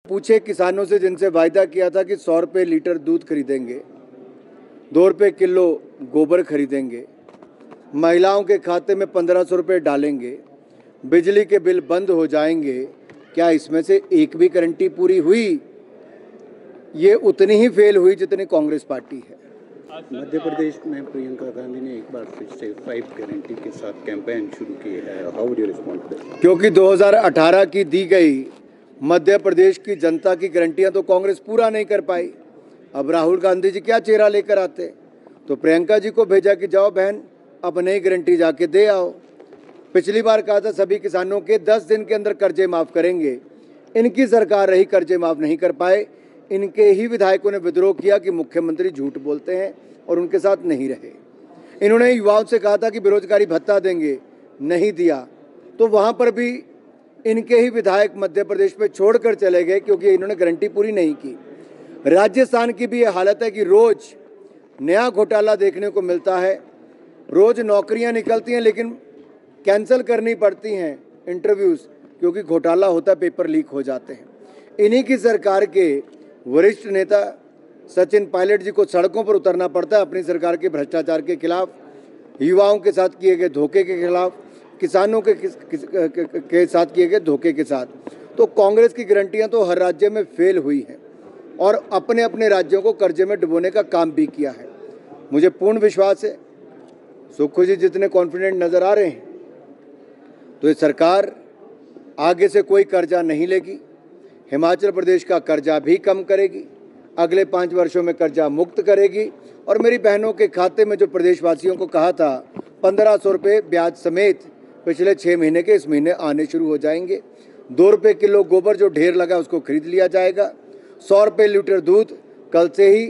पूछे किसानों से जिनसे वायदा किया था कि 100 रुपये लीटर दूध खरीदेंगे, 2 रुपये किलो गोबर खरीदेंगे, महिलाओं के खाते में 1500 रुपये डालेंगे, बिजली के बिल बंद हो जाएंगे, क्या इसमें से एक भी गारंटी पूरी हुई? ये उतनी ही फेल हुई जितनी कांग्रेस पार्टी है। मध्य प्रदेश में प्रियंका गांधी ने एक बार फिर से 5 गारंटी के साथ कैंपेन शुरू की है। How would you respond to this? क्योंकि 2018 की दी गई मध्य प्रदेश की जनता की गारंटियां तो कांग्रेस पूरा नहीं कर पाई। अब राहुल गांधी जी क्या चेहरा लेकर आते? तो प्रियंका जी को भेजा कि जाओ बहन, अब नई गारंटी जाके दे आओ। पिछली बार कहा था सभी किसानों के 10 दिन के अंदर कर्जे माफ करेंगे। इनकी सरकार रही, कर्जे माफ नहीं कर पाए। इनके ही विधायकों ने विद्रोह किया कि मुख्यमंत्री झूठ बोलते हैं और उनके साथ नहीं रहे। इन्होंने युवाओं से कहा था कि बेरोजगारी भत्ता देंगे, नहीं दिया। तो वहां पर भी इनके ही विधायक मध्य प्रदेश में छोड़कर चले गए क्योंकि इन्होंने गारंटी पूरी नहीं की। राजस्थान की भी ये हालत है कि रोज नया घोटाला देखने को मिलता है। रोज नौकरियां निकलती हैं लेकिन कैंसिल करनी पड़ती हैं इंटरव्यूज, क्योंकि घोटाला होता है, पेपर लीक हो जाते हैं। इन्हीं की सरकार के वरिष्ठ नेता सचिन पायलट जी को सड़कों पर उतरना पड़ता है अपनी सरकार के भ्रष्टाचार के खिलाफ, युवाओं के साथ किए गए धोखे के खिलाफ, किसानों के साथ किए गए धोखे के साथ। तो कांग्रेस की गारंटियां तो हर राज्य में फेल हुई हैं और अपने अपने राज्यों को कर्जे में डुबोने का काम भी किया है। मुझे पूर्ण विश्वास है, सुखू जी जितने कॉन्फिडेंट नजर आ रहे हैं, तो ये सरकार आगे से कोई कर्जा नहीं लेगी। हिमाचल प्रदेश का कर्जा भी कम करेगी, अगले 5 वर्षों में कर्जा मुक्त करेगी। और मेरी बहनों के खाते में जो प्रदेशवासियों को कहा था 1500 रुपये ब्याज समेत पिछले 6 महीने के, इस महीने आने शुरू हो जाएंगे। 2 रुपये किलो गोबर जो ढेर लगा उसको खरीद लिया जाएगा। 100 रुपये लीटर दूध कल से ही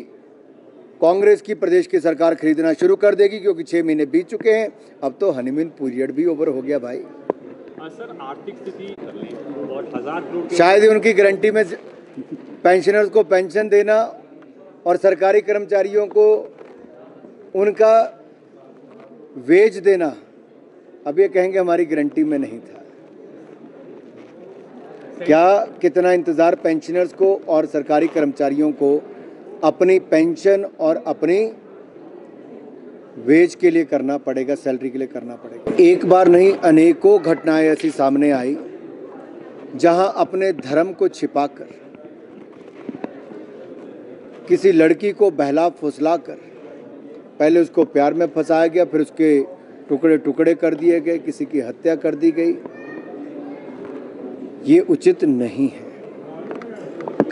कांग्रेस की प्रदेश की सरकार खरीदना शुरू कर देगी, क्योंकि 6 महीने बीत चुके हैं। अब तो हनीमून पीरियड भी ओवर हो गया भाई। सर, आर्थिक स्थिति और 1000 करोड़ शायद ही उनकी गारंटी में पेंशनर्स को पेंशन देना और सरकारी कर्मचारियों को उनका वेज देना, अब ये कहेंगे हमारी गारंटी में नहीं था। क्या कितना इंतजार पेंशनर्स को और सरकारी कर्मचारियों को अपनी पेंशन और अपनी वेज के लिए करना पड़ेगा, सैलरी के लिए करना पड़ेगा। एक बार नहीं, अनेकों घटनाएं ऐसी सामने आई जहां अपने धर्म को छिपाकर किसी लड़की को बहला फुसलाकर पहले उसको प्यार में फंसाया गया, फिर उसके टुकड़े टुकड़े कर दिए गए, किसी की हत्या कर दी गई। ये उचित नहीं है।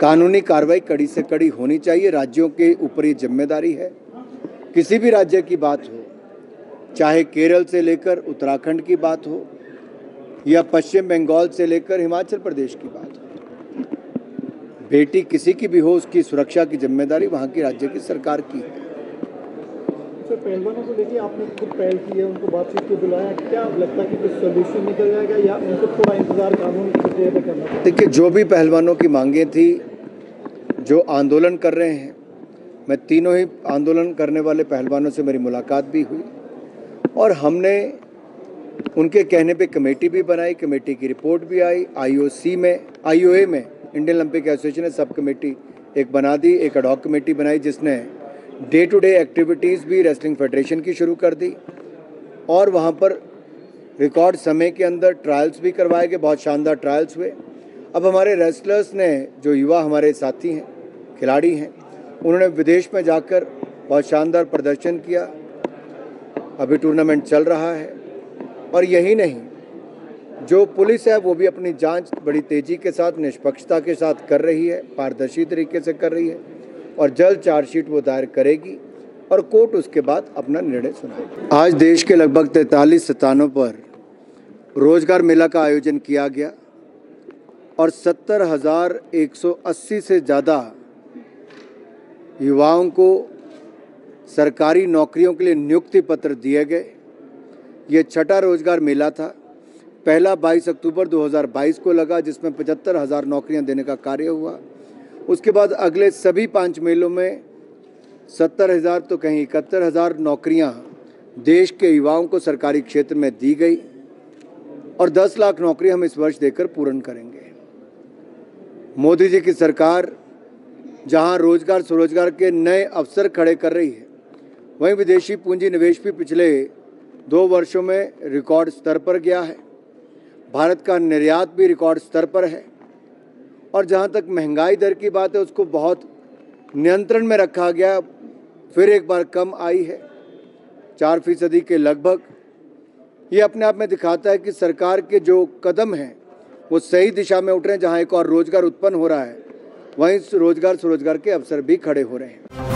कानूनी कार्रवाई कड़ी से कड़ी होनी चाहिए। राज्यों के ऊपर ये जिम्मेदारी है। किसी भी राज्य की बात हो, चाहे केरल से लेकर उत्तराखंड की बात हो या पश्चिम बंगाल से लेकर हिमाचल प्रदेश की बात हो, बेटी किसी की भी हो, उसकी सुरक्षा की जिम्मेदारी वहाँ की राज्य की सरकार की है। सर, पहलवानों को लेके आपने खुद पहल की है, उनको बातचीत को बुलाया, क्या लगता है कि कुछ सोल्यूशन निकल जाएगा या उनको थोड़ा इंतजार कानून की प्रक्रिया पे करना पड़ेगा? देखिए, जो भी पहलवानों की मांगें थी, जो आंदोलन कर रहे हैं, मैं तीनों ही आंदोलन करने वाले पहलवानों से मेरी मुलाकात भी हुई और हमने उनके कहने पे कमेटी भी बनाई। कमेटी की रिपोर्ट भी आई। आईओए में इंडियन ओलंपिक एसोसिएशन ने सब कमेटी एक बना दी, एक एडहॉक कमेटी बनाई जिसने डे टू डे एक्टिविटीज़ भी रेसलिंग फेडरेशन की शुरू कर दी और वहाँ पर रिकॉर्ड समय के अंदर ट्रायल्स भी करवाए गए। बहुत शानदार ट्रायल्स हुए। अब हमारे रेसलर्स ने, जो युवा हमारे साथी हैं, खिलाड़ी हैं, उन्होंने विदेश में जाकर बहुत शानदार प्रदर्शन किया। अभी टूर्नामेंट चल रहा है और यही नहीं, जो पुलिस है वो भी अपनी जांच बड़ी तेजी के साथ, निष्पक्षता के साथ कर रही है, पारदर्शी तरीके से कर रही है और जल्द चार्जशीट वो दायर करेगी और कोर्ट उसके बाद अपना निर्णय सुनाएगी। आज देश के लगभग 43 स्थानों पर रोजगार मेला का आयोजन किया गया और 70,180 से ज़्यादा युवाओं को सरकारी नौकरियों के लिए नियुक्ति पत्र दिए गए। ये छठा रोजगार मेला था। पहला 22 अक्टूबर 2022 को लगा, जिसमें 75,000 नौकरियां देने का कार्य हुआ। उसके बाद अगले सभी 5 मेलों में 70,000 तो कहीं 71,000 नौकरियां देश के युवाओं को सरकारी क्षेत्र में दी गई और 10 लाख नौकरी हम इस वर्ष देकर पूर्ण करेंगे। मोदी जी की सरकार जहां रोजगार स्वरोजगार के नए अवसर खड़े कर रही है, वहीं विदेशी पूंजी निवेश भी पिछले 2 वर्षों में रिकॉर्ड स्तर पर गया है। भारत का निर्यात भी रिकॉर्ड स्तर पर है और जहां तक महंगाई दर की बात है, उसको बहुत नियंत्रण में रखा गया, फिर एक बार कम आई है 4% के लगभग। ये अपने आप में दिखाता है कि सरकार के जो कदम हैं वो सही दिशा में उठ रहे हैं। जहां एक और रोजगार उत्पन्न हो रहा है, वहीं रोजगार स्वरोजगार के अवसर भी खड़े हो रहे हैं।